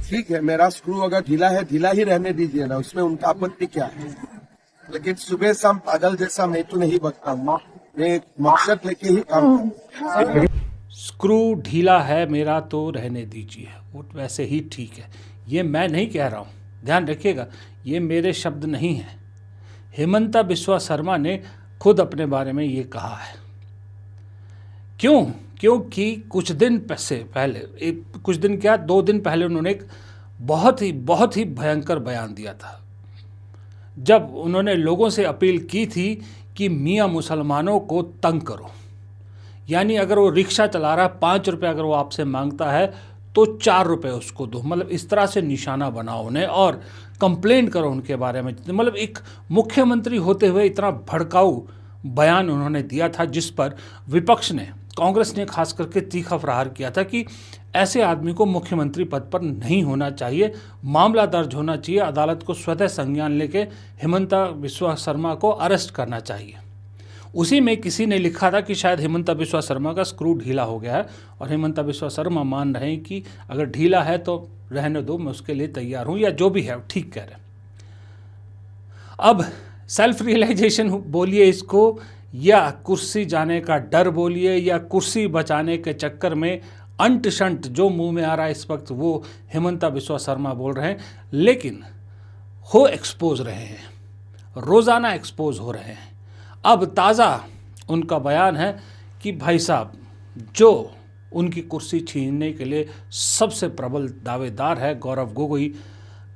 ठीक है, मेरा स्क्रू अगर ढीला है ढीला ही रहने दीजिए ना, उसमें उनका आपत्ति क्या है। लेकिन सुबह शाम पागल जैसा मैं तो नहीं बचता हूँ, मैं मकसद लेके ही काम करता हूँ। स्क्रू ढीला है मेरा तो रहने दीजिए, वो वैसे ही ठीक है। ये मैं नहीं कह रहा हूँ, ध्यान रखिएगा, ये मेरे शब्द नहीं हैं। हेमंता बिस्वा शर्मा ने खुद अपने बारे में ये कहा है। क्यों? क्योंकि कुछ दिन पहले कुछ दिन क्या 2 दिन पहले उन्होंने एक बहुत ही भयंकर बयान दिया था, जब उन्होंने लोगों से अपील की थी कि मियाँ मुसलमानों को तंग करो। यानी अगर वो रिक्शा चला रहा है, 5 रुपये अगर वो आपसे मांगता है तो 4 रुपये उसको दो। मतलब इस तरह से निशाना बनाओ उन्हें और कंप्लेंट करो उनके बारे में। मतलब एक मुख्यमंत्री होते हुए इतना भड़काऊ बयान उन्होंने दिया था, जिस पर विपक्ष ने, कांग्रेस ने खास करके तीखा प्रहार किया था कि ऐसे आदमी को मुख्यमंत्री पद पर नहीं होना चाहिए, मामला दर्ज होना चाहिए, अदालत को स्वतः संज्ञान लेके हेमंता बिस्वा शर्मा को अरेस्ट करना चाहिए। उसी में किसी ने लिखा था कि शायद हेमंता बिस्वा शर्मा का स्क्रू ढीला हो गया है, और हेमंता बिस्वा शर्मा मान रहे हैं कि अगर ढीला है तो रहने दो, मैं उसके लिए तैयार हूं, या जो भी है ठीक कह रहे हैं। अब सेल्फ रियलाइजेशन बोलिए इसको, या कुर्सी जाने का डर बोलिए, या कुर्सी बचाने के चक्कर में अंट शंट जो मुंह में आ रहा है इस वक्त वो हेमंता बिस्वा शर्मा बोल रहे हैं, लेकिन हो एक्सपोज रहे हैं, रोज़ाना एक्सपोज हो रहे हैं। अब ताज़ा उनका बयान है कि भाई साहब, जो उनकी कुर्सी छीनने के लिए सबसे प्रबल दावेदार है गौरव गोगोई,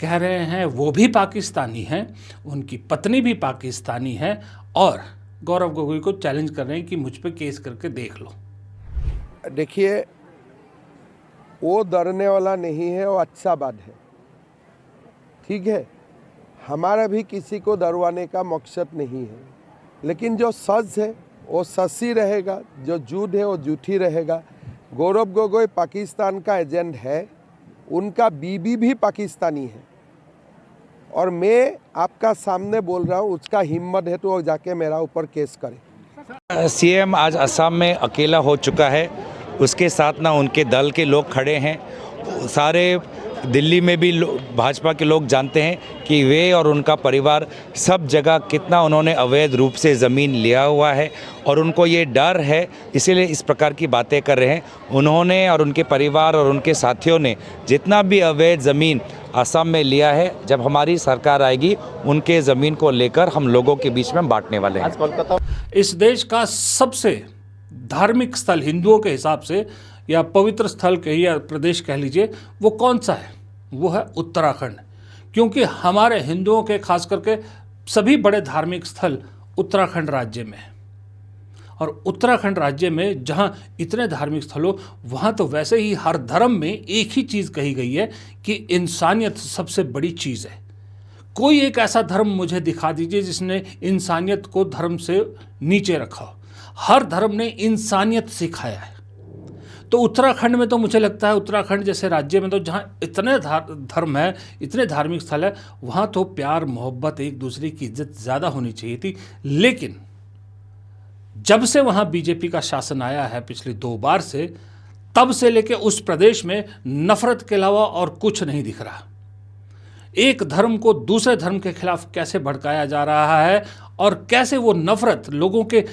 कह रहे हैं वो भी पाकिस्तानी हैं, उनकी पत्नी भी पाकिस्तानी है, और गौरव गोगोई को चैलेंज कर रहे हैं कि मुझ पे केस करके देख लो। देखिए, वो डरने वाला नहीं है, वो अच्छा बात है, ठीक है। हमारा भी किसी को डरवाने का मकसद नहीं है, लेकिन जो सच है वो सच ही रहेगा, जो झूठ है वो झूठी रहेगा। गौरव गोगोई पाकिस्तान का एजेंट है, उनका बीबी भी पाकिस्तानी है, और मैं आपका सामने बोल रहा हूँ, उसका हिम्मत है तो वो जाके मेरा ऊपर केस करे। सीएम आज असम में अकेला हो चुका है, उसके साथ ना उनके दल के लोग खड़े हैं। सारे दिल्ली में भी भाजपा के लोग जानते हैं कि वे और उनका परिवार सब जगह कितना उन्होंने अवैध रूप से ज़मीन लिया हुआ है, और उनको ये डर है, इसीलिए इस प्रकार की बातें कर रहे हैं। उन्होंने और उनके परिवार और उनके साथियों ने जितना भी अवैध ज़मीन असम में लिया है, जब हमारी सरकार आएगी उनके ज़मीन को लेकर हम लोगों के बीच में बांटने वाले हैं। इस देश का सबसे धार्मिक स्थल हिंदुओं के हिसाब से, या पवित्र स्थल कहिए या प्रदेश कह लीजिए, वो कौन सा है? वो है उत्तराखंड। क्योंकि हमारे हिंदुओं के खास करके सभी बड़े धार्मिक स्थल उत्तराखंड राज्य में है, और उत्तराखंड राज्य में जहाँ इतने धार्मिक स्थल हो, वहाँ तो वैसे ही हर धर्म में एक ही चीज़ कही गई है कि इंसानियत सबसे बड़ी चीज़ है। कोई एक ऐसा धर्म मुझे दिखा दीजिए जिसने इंसानियत को धर्म से नीचे रखा हो। हर धर्म ने इंसानियत सिखाया है। तो उत्तराखंड में तो मुझे लगता है, उत्तराखंड जैसे राज्य में तो जहाँ इतने धर्म है, इतने धार्मिक स्थल है, वहाँ तो प्यार मोहब्बत, एक दूसरे की इज्जत ज़्यादा होनी चाहिए थी। लेकिन जब से वहाँ बीजेपी का शासन आया है पिछली 2 बार से, तब से लेके उस प्रदेश में नफरत के अलावा और कुछ नहीं दिख रहा। एक धर्म को दूसरे धर्म के खिलाफ कैसे भड़काया जा रहा है, और कैसे वो नफरत लोगों के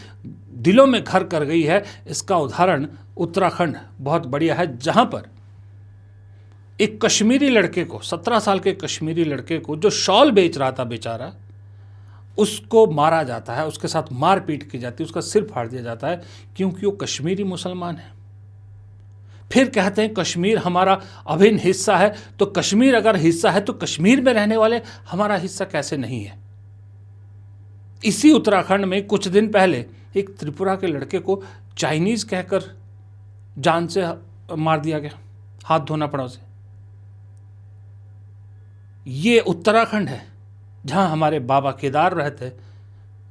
दिलों में घर कर गई है, इसका उदाहरण उत्तराखंड बहुत बढ़िया है। जहां पर एक कश्मीरी लड़के को, 17 साल के कश्मीरी लड़के को, जो शॉल बेच रहा था बेचारा, उसको मारा जाता है, उसके साथ मारपीट की जाती है, उसका सिर फाड़ दिया जाता है, क्योंकि वो कश्मीरी मुसलमान है। फिर कहते हैं कश्मीर हमारा अभिन्न हिस्सा है। तो कश्मीर अगर हिस्सा है तो कश्मीर में रहने वाले हमारा हिस्सा कैसे नहीं है? इसी उत्तराखंड में कुछ दिन पहले एक त्रिपुरा के लड़के को चाइनीज कहकर जान से मार दिया गया, हाथ धोना पड़ा उसे। ये उत्तराखंड है जहां हमारे बाबा केदार रहते,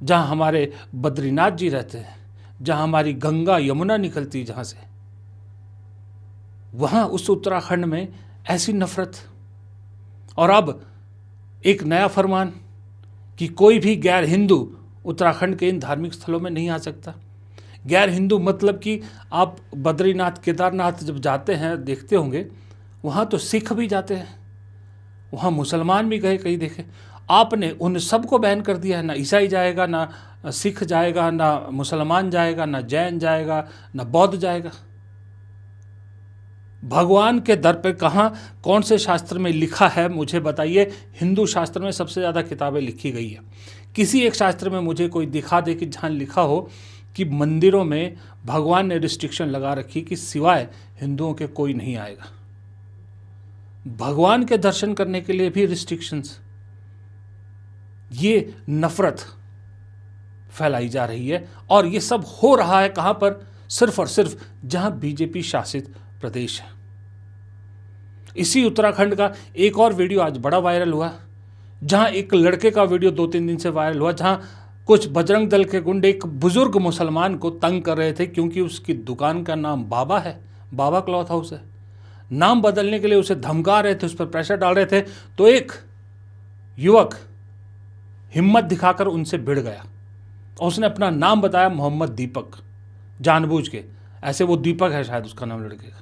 जहां हमारे बद्रीनाथ जी रहते हैं, जहां हमारी गंगा यमुना निकलती, जहां से, वहां उस उत्तराखंड में ऐसी नफरत। और अब एक नया फरमान कि कोई भी गैर हिंदू उत्तराखंड के इन धार्मिक स्थलों में नहीं आ सकता। गैर हिंदू मतलब कि आप बद्रीनाथ केदारनाथ जब जाते हैं देखते होंगे, वहाँ तो सिख भी जाते हैं, वहाँ मुसलमान भी गए कई देखे। आपने उन सबको बैन कर दिया है, ना ईसाई जाएगा, ना सिख जाएगा, ना मुसलमान जाएगा, ना जैन जाएगा, ना बौद्ध जाएगा। भगवान के दर पे कहाँ, कौन से शास्त्र में लिखा है मुझे बताइए। हिंदू शास्त्र में सबसे ज़्यादा किताबें लिखी गई है, किसी एक शास्त्र में मुझे कोई दिखा दे कि जहाँ लिखा हो कि मंदिरों में भगवान ने रिस्ट्रिक्शन लगा रखी कि सिवाय हिंदुओं के कोई नहीं आएगा। भगवान के दर्शन करने के लिए भी रिस्ट्रिक्शंस। ये नफरत फैलाई जा रही है और ये सब हो रहा है कहाँ पर? सिर्फ और सिर्फ जहाँ बीजेपी शासित प्रदेश है। इसी उत्तराखंड का एक और वीडियो आज बड़ा वायरल हुआ, जहाँ एक लड़के का वीडियो 2-3 दिन से वायरल हुआ, जहाँ कुछ बजरंग दल के गुंडे एक बुजुर्ग मुसलमान को तंग कर रहे थे क्योंकि उसकी दुकान का नाम बाबा है, बाबा क्लॉथ हाउस है। नाम बदलने के लिए उसे धमका रहे थे, उस पर प्रेशर डाल रहे थे, तो एक युवक हिम्मत दिखाकर उनसे भिड़ गया और उसने अपना नाम बताया मोहम्मद दीपक, जानबूझ के। ऐसे वो दीपक है शायद उसका नाम लड़के का।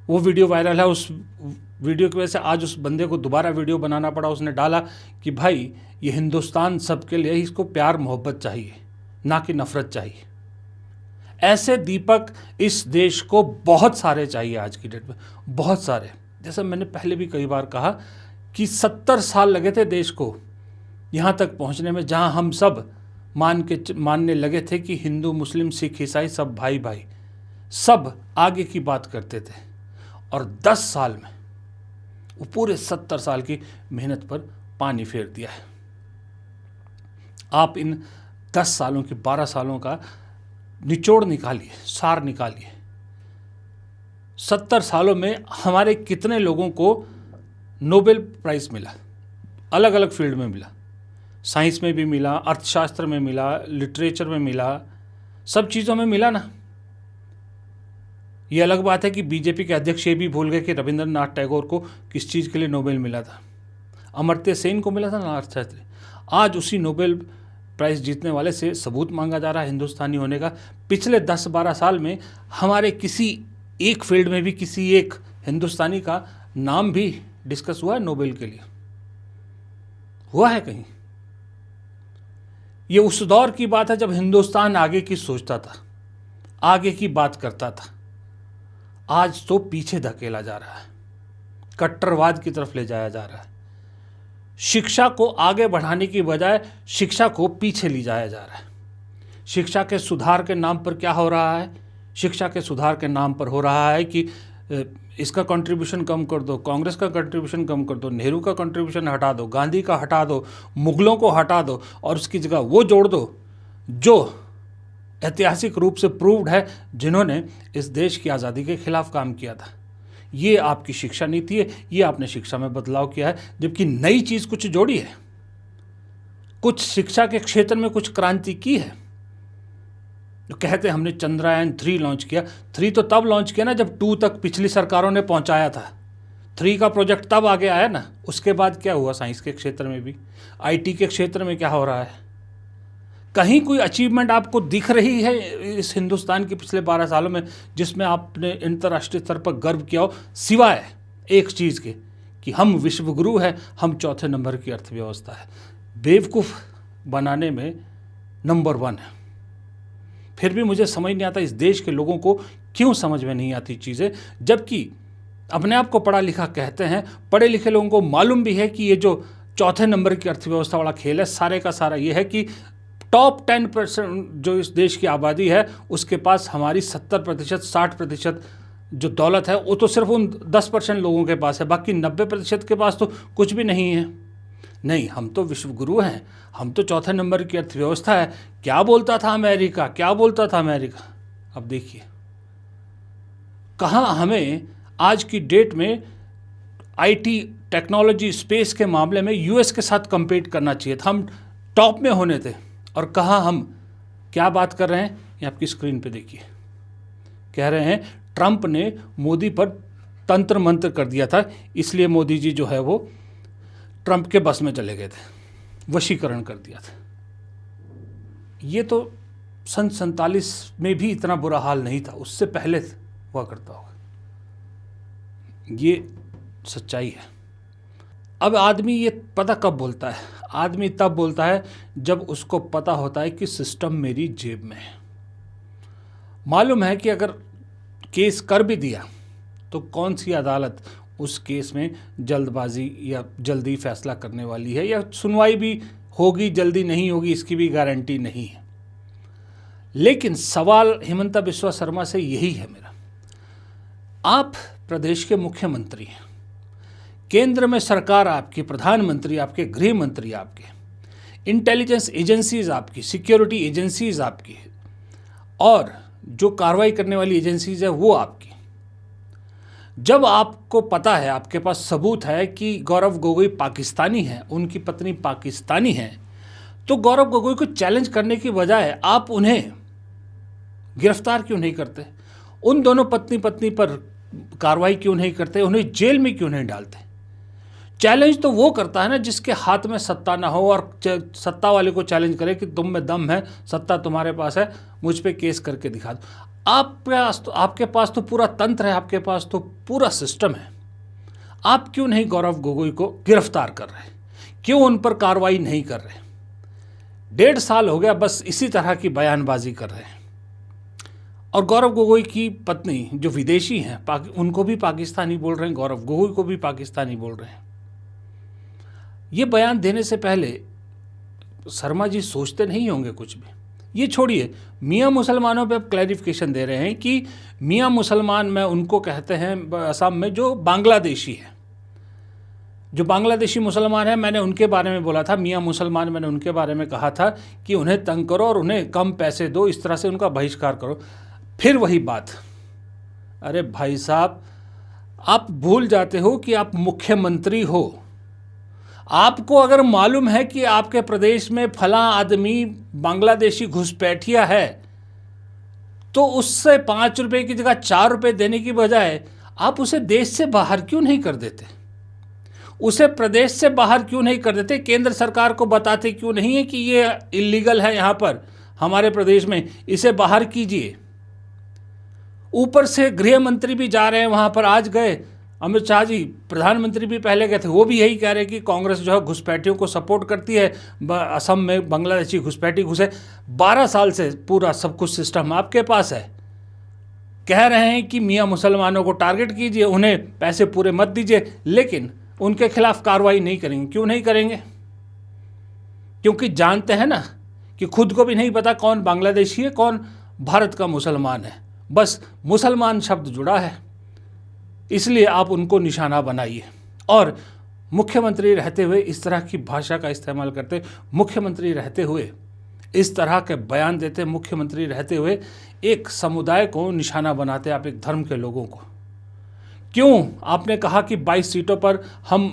वो वीडियो वायरल है। उस वीडियो की वजह से आज उस बंदे को दोबारा वीडियो बनाना पड़ा। उसने डाला कि भाई ये हिंदुस्तान सबके लिए, इसको प्यार मोहब्बत चाहिए, ना कि नफरत चाहिए। ऐसे दीपक इस देश को बहुत सारे चाहिए आज की डेट में, बहुत सारे। जैसा मैंने पहले भी कई बार कहा कि 70 साल लगे थे देश को यहाँ तक पहुँचने में, जहाँ हम सब मानने लगे थे कि हिंदू मुस्लिम सिख ईसाई सब भाई भाई, सब आगे की बात करते थे। और 10 साल में वो पूरे 70 साल की मेहनत पर पानी फेर दिया है। आप इन 10 सालों की 12 सालों का निचोड़ निकालिए, सार निकालिए। 70 सालों में हमारे कितने लोगों को नोबेल प्राइज़ मिला, अलग अलग फील्ड में मिला, साइंस में भी मिला, अर्थशास्त्र में मिला, लिटरेचर में मिला, सब चीज़ों में मिला ना। ये अलग बात है कि बीजेपी के अध्यक्ष ये भी भूल गए कि रविंद्रनाथ टैगोर को किस चीज़ के लिए नोबेल मिला था, अमर्त्य सेन को मिला था ना, अर्थशास्त्री। आज उसी नोबेल प्राइज़ जीतने वाले से सबूत मांगा जा रहा है हिंदुस्तानी होने का। पिछले 10-12 साल में हमारे किसी एक फील्ड में भी किसी एक हिंदुस्तानी का नाम भी डिस्कस हुआ है नोबेल के लिए? हुआ है कहीं? ये उस दौर की बात है जब हिंदुस्तान आगे की सोचता था, आगे की बात करता था। आज तो पीछे धकेला जा रहा है, कट्टरवाद की तरफ ले जाया जा रहा है। शिक्षा को आगे बढ़ाने की बजाय शिक्षा को पीछे ले जाया जा रहा है। शिक्षा के सुधार के नाम पर क्या हो रहा है? शिक्षा के सुधार के नाम पर हो रहा है कि इसका कंट्रीब्यूशन कम कर दो, कांग्रेस का कंट्रीब्यूशन कम कर दो, नेहरू का कंट्रीब्यूशन हटा दो, गांधी का हटा दो, मुगलों को हटा दो और उसकी जगह वो जोड़ दो जो ऐतिहासिक रूप से प्रूव्ड है, जिन्होंने इस देश की आज़ादी के खिलाफ काम किया था। ये आपकी शिक्षा नीति है, ये आपने शिक्षा में बदलाव किया है, जबकि नई चीज़ कुछ जोड़ी है, कुछ शिक्षा के क्षेत्र में कुछ क्रांति की है। तो कहते हैं हमने चंद्रयान 3 लॉन्च किया। 3 तो तब लॉन्च किया ना जब 2 तक पिछली सरकारों ने पहुंचाया था। 3 का प्रोजेक्ट तब आगे आया ना। उसके बाद क्या हुआ? साइंस के क्षेत्र में भी, आईटी के क्षेत्र में क्या हो रहा है? कहीं कोई अचीवमेंट आपको दिख रही है इस हिंदुस्तान के पिछले 12 सालों में जिसमें आपने अंतर्राष्ट्रीय स्तर पर गर्व किया हो, सिवाय एक चीज़ के कि हम विश्वगुरु हैं, हम चौथे नंबर की अर्थव्यवस्था है। बेवकूफ़ बनाने में नंबर 1 है। फिर भी मुझे समझ नहीं आता इस देश के लोगों को क्यों समझ में नहीं आती चीज़ें, जबकि अपने आप को पढ़ा लिखा कहते हैं। पढ़े लिखे लोगों को मालूम भी है कि ये जो चौथे नंबर की अर्थव्यवस्था वाला खेल है, सारे का सारा ये है कि टॉप 10% जो इस देश की आबादी है उसके पास हमारी 70%, 60% जो दौलत है वो तो सिर्फ उन 10% लोगों के पास है, बाकी 90% के पास तो कुछ भी नहीं है। नहीं, हम तो विश्वगुरु हैं, हम तो चौथे नंबर की अर्थव्यवस्था है। क्या बोलता था अमेरिका, क्या बोलता था अमेरिका? अब देखिए कहाँ हमें आज की डेट में आईटी, टेक्नोलॉजी, स्पेस के मामले में यूएस के साथ कंपीट करना चाहिए था, हम टॉप में होने थे। और कहाँ हम क्या बात कर रहे हैं, ये आपकी स्क्रीन पे देखिए। कह रहे हैं ट्रंप ने मोदी पर तंत्र मंत्र कर दिया था, इसलिए मोदी जी जो है वो ट्रंप के बस में चले गए थे, वशीकरण कर दिया था। ये तो सन 47 में भी इतना बुरा हाल नहीं था, उससे पहले हुआ करता होगा। ये सच्चाई है। अब आदमी ये पता कब बोलता है? आदमी तब बोलता है जब उसको पता होता है कि सिस्टम मेरी जेब में है। मालूम है कि अगर केस कर भी दिया तो कौन सी अदालत उस केस में जल्दबाजी या जल्दी फैसला करने वाली है, या सुनवाई भी होगी जल्दी नहीं होगी इसकी भी गारंटी नहीं है। लेकिन सवाल हिमंता बिस्वा शर्मा से यही है मेरा, आप प्रदेश के मुख्यमंत्री हैं, केंद्र में सरकार आपकी, प्रधानमंत्री आपके, गृह मंत्री आपके, इंटेलिजेंस एजेंसीज आपकी, सिक्योरिटी एजेंसीज आपकी, और जो कार्रवाई करने वाली एजेंसीज है वो आपकी। जब आपको पता है, आपके पास सबूत है कि गौरव गोगोई पाकिस्तानी है, उनकी पत्नी पाकिस्तानी है, तो गौरव गोगोई को चैलेंज करने की बजाय आप उन्हें गिरफ्तार क्यों नहीं करते? उन दोनों पत्नी पत्नी पर कार्रवाई क्यों नहीं करते? उन्हें जेल में क्यों नहीं डालते? चैलेंज तो वो करता है ना जिसके हाथ में सत्ता ना हो और सत्ता वाले को चैलेंज करे कि तुम में दम है, सत्ता तुम्हारे पास है, मुझ पे केस करके दिखा दो। आपके पास तो पूरा तंत्र है, आपके पास तो पूरा सिस्टम है। आप क्यों नहीं गौरव गोगोई को गिरफ्तार कर रहे? क्यों उन पर कार्रवाई नहीं कर रहे? 1.5 साल हो गया बस इसी तरह की बयानबाजी कर रहे हैं। और गौरव गोगोई की पत्नी जो विदेशी हैं, उनको भी पाकिस्तानी बोल रहे हैं, गौरव गोगोई को भी पाकिस्तानी बोल रहे हैं। ये बयान देने से पहले शर्मा जी सोचते नहीं होंगे कुछ भी? ये छोड़िए, मियाँ मुसलमानों पे क्लैरिफिकेशन दे रहे हैं कि मियाँ मुसलमान में उनको कहते हैं असम में जो बांग्लादेशी है, जो बांग्लादेशी मुसलमान है, मैंने उनके बारे में बोला था, मियाँ मुसलमान मैंने उनके बारे में कहा था कि उन्हें तंग करो और उन्हें कम पैसे दो, इस तरह से उनका बहिष्कार करो। फिर वही बात, अरे भाई साहब, आप भूल जाते हो कि आप मुख्यमंत्री हो। आपको अगर मालूम है कि आपके प्रदेश में फला आदमी बांग्लादेशी घुसपैठिया है, तो उससे 5 रुपए की जगह 4 रुपए देने की बजाय आप उसे देश से बाहर क्यों नहीं कर देते? उसे प्रदेश से बाहर क्यों नहीं कर देते? केंद्र सरकार को बताते क्यों नहीं है कि ये इलीगल है यहाँ पर हमारे प्रदेश में, इसे बाहर कीजिए। ऊपर से गृह मंत्री भी जा रहे हैं वहाँ पर, आज गए अमित शाह जी, प्रधानमंत्री भी पहले गए थे, वो भी यही कह रहे हैं कि कांग्रेस जो है घुसपैठियों को सपोर्ट करती है, असम में बांग्लादेशी घुसपैठी घुसे। 12 साल से पूरा सब कुछ सिस्टम आपके पास है। कह रहे हैं कि मियाँ मुसलमानों को टारगेट कीजिए, उन्हें पैसे पूरे मत दीजिए, लेकिन उनके खिलाफ कार्रवाई नहीं करेंगे। क्यों नहीं करेंगे? क्योंकि जानते हैं ना कि खुद को भी नहीं पता कौन बांग्लादेशी है, कौन भारत का मुसलमान है, बस मुसलमान शब्द जुड़ा है, इसलिए आप उनको निशाना बनाइए। और मुख्यमंत्री रहते हुए इस तरह की भाषा का इस्तेमाल करते, मुख्यमंत्री रहते हुए इस तरह के बयान देते, मुख्यमंत्री रहते हुए एक समुदाय को निशाना बनाते, आप एक धर्म के लोगों को। क्यों आपने कहा कि 22 सीटों पर हम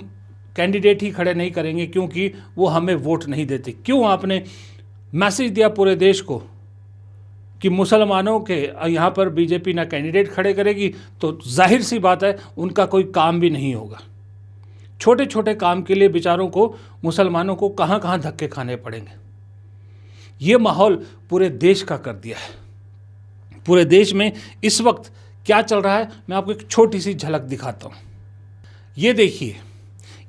कैंडिडेट ही खड़े नहीं करेंगे क्योंकि वो हमें वोट नहीं देते? क्यों आपने मैसेज दिया पूरे देश को कि मुसलमानों के यहाँ पर बीजेपी ना कैंडिडेट खड़े करेगी, तो जाहिर सी बात है उनका कोई काम भी नहीं होगा। छोटे छोटे काम के लिए बेचारों को, मुसलमानों को कहाँ कहाँ धक्के खाने पड़ेंगे। ये माहौल पूरे देश का कर दिया है। पूरे देश में इस वक्त क्या चल रहा है, मैं आपको एक छोटी सी झलक दिखाता हूँ। ये देखिए,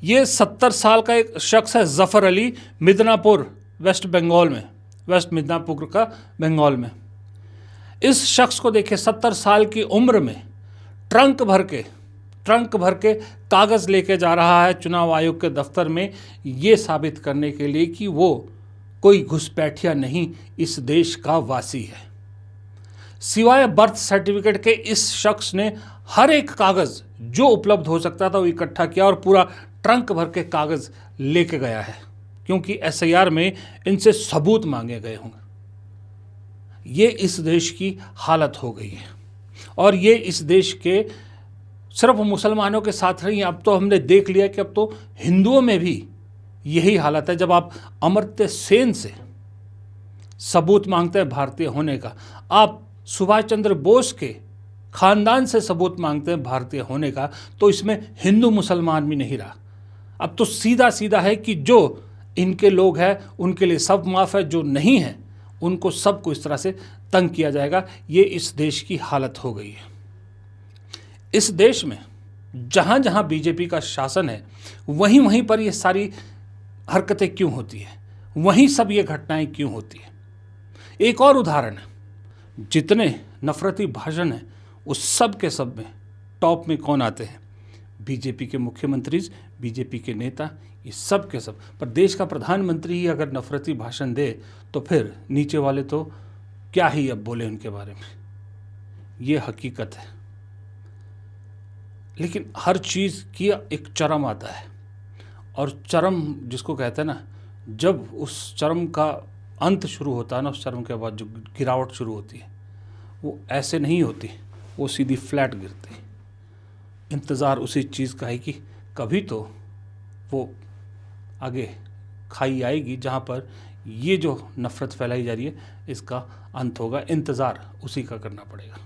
ये 70 साल का एक शख्स है, जफ़र अली, मिदनापुर, वेस्ट बंगाल में, वेस्ट मिदनापुर का बंगाल में। इस शख्स को देखिए, 70 साल की उम्र में ट्रंक भर के कागज़ लेके जा रहा है चुनाव आयोग के दफ्तर में, ये साबित करने के लिए कि वो कोई घुसपैठिया नहीं, इस देश का वासी है। सिवाय बर्थ सर्टिफिकेट के इस शख्स ने हर एक कागज़ जो उपलब्ध हो सकता था वो इकट्ठा किया और पूरा ट्रंक भर के कागज़ लेके गया है, क्योंकि SIR में इनसे सबूत मांगे गए होंगे। ये इस देश की हालत हो गई है, और ये इस देश के सिर्फ मुसलमानों के साथ नहीं, अब तो हमने देख लिया कि अब तो हिंदुओं में भी यही हालत है। जब आप अमर्त्य सेन से सबूत मांगते हैं भारतीय होने का, आप सुभाष चंद्र बोस के खानदान से सबूत मांगते हैं भारतीय होने का, तो इसमें हिंदू मुसलमान भी नहीं रहा। अब तो सीधा सीधा है कि जो इनके लोग हैं उनके लिए सब माफ़ है, जो नहीं है उनको सबको इस तरह से तंग किया जाएगा। ये इस देश की हालत हो गई है। इस देश में जहाँ जहाँ बीजेपी का शासन है वहीं वहीं पर ये सारी हरकतें क्यों होती हैं, वहीं सब ये घटनाएं क्यों होती हैं। एक और उदाहरण है, जितने नफरती भाषण हैं उस सब के सब में टॉप में कौन आते हैं? बीजेपी के मुख्यमंत्री, बीजेपी के नेता, ये सब के सब। पर देश का प्रधानमंत्री ही अगर नफरती भाषण दे तो फिर नीचे वाले तो क्या ही अब बोले उनके बारे में। ये हकीकत है। लेकिन हर चीज़ की एक चरम आता है, और चरम जिसको कहते हैं ना, जब उस चरम का अंत शुरू होता है ना, उस चरम के बाद जो गिरावट शुरू होती है वो ऐसे नहीं होती, वो सीधी फ्लैट गिरती। इंतज़ार उसी चीज़ का है कि कभी तो वो आगे खाई आएगी जहाँ पर ये जो नफ़रत फैलाई जा रही है इसका अंत होगा। इंतज़ार उसी का करना पड़ेगा।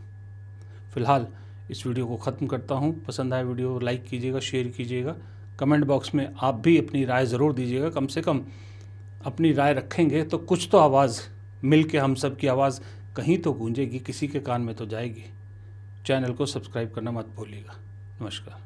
फ़िलहाल इस वीडियो को ख़त्म करता हूँ। पसंद आए वीडियो लाइक कीजिएगा, शेयर कीजिएगा, कमेंट बॉक्स में आप भी अपनी राय ज़रूर दीजिएगा। कम से कम अपनी राय रखेंगे तो कुछ तो आवाज़ मिल के हम सब की आवाज़ कहीं तो गूंजेगी, किसी के कान में तो जाएगी। चैनल को सब्सक्राइब करना मत भूलिएगा। नमस्कार।